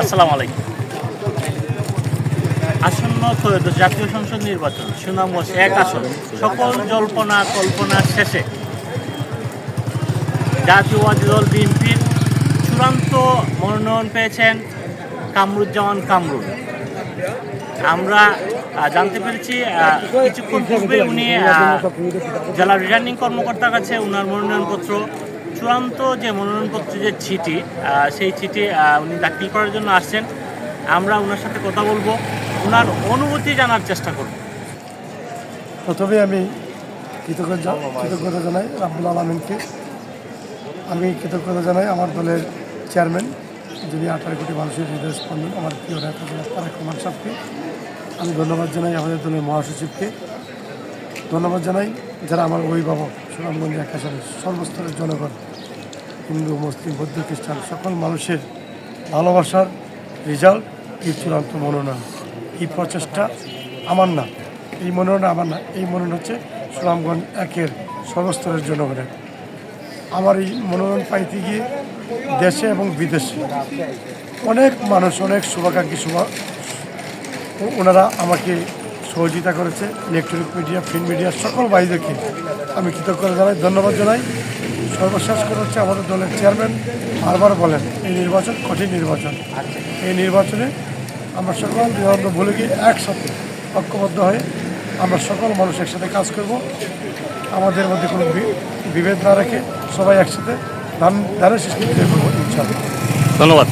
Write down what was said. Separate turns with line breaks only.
আসসালামু আলাইকুম। আসন্ন ত্রয়োদশ জাতীয় সংসদ নির্বাচন সুনামগঞ্জ ১ আসন সকল জল্পনা কল্পনার শেষে জাতীয়বাদী দল বিএনপির চূড়ান্ত মনোনয়ন পেয়েছেন কামরুজ্জামান কামরুল। আমরা জানতে পেরেছি কিছুক্ষণ পূর্বে উনি জেলা রিটার্নিং কর্মকর্তার কাছে ওনার মনোনয়নপত্র চূড়ান্ত যে মনোনয়নপত্র যে চিঠি সেই চিঠি উনি দাখিল করার জন্য আসছেন। আমরা ওনার সাথে কথা বলবো, ওনার অনুভূতি জানার চেষ্টা করব।
প্রথমে আমি কৃতজ্ঞতা জানাই রাব্বুল আলামিনকে। আমি কৃতজ্ঞতা জানাই আমার দলের চেয়ারম্যান, যিনি 18 কোটি মানুষের হৃদয় স্পন্দন, আমার প্রিয় নেতা তারেক রহমান সাহেবকে। আমি ধন্যবাদ জানাই আমাদের দলের মহাসচিবকে। ধন্যবাদ জানাই যারা আমার অভিভাবক, সুনামগঞ্জ 1 আসনের সর্বস্তরের জনগণ, হিন্দু মুসলিম বৌদ্ধ খ্রিস্টান সকল মানুষের ভালোবাসার রেজাল্ট এই চূড়ান্ত মনোনয়ন। এই প্রচেষ্টা আমার না, এই মনোনয়ন আমার না, এই মনোনয়ন হচ্ছে সুনামগঞ্জ 1-এর সর্বস্তরের জনগণের। আমার এই মনোনয়ন পাইতে গিয়ে দেশে এবং বিদেশে অনেক মানুষ, অনেক শুভাকাঙ্ক্ষী ওনারা আমাকে সহযোগিতা করেছে। ইলেকট্রনিক মিডিয়া, প্রিন্ট মিডিয়া সকল ভাইদেরকে আমি কৃতজ্ঞতা জানাই, ধন্যবাদ জানাই। সর্বশেষ করে হচ্ছে আমাদের দলের চেয়ারম্যান বারবার বলেন এই নির্বাচন কঠিন নির্বাচন। এই নির্বাচনে আমরা সকল বিভাগ ভুলে গিয়ে একসাথে ঐক্যবদ্ধ হয়ে আমরা সকল মানুষ একসাথে কাজ করব। আমাদের মধ্যে কোনো বিভেদ না রেখে সবাই একসাথে ধানের সৃষ্টি করবো ইনশাআল্লাহ।
ধন্যবাদ।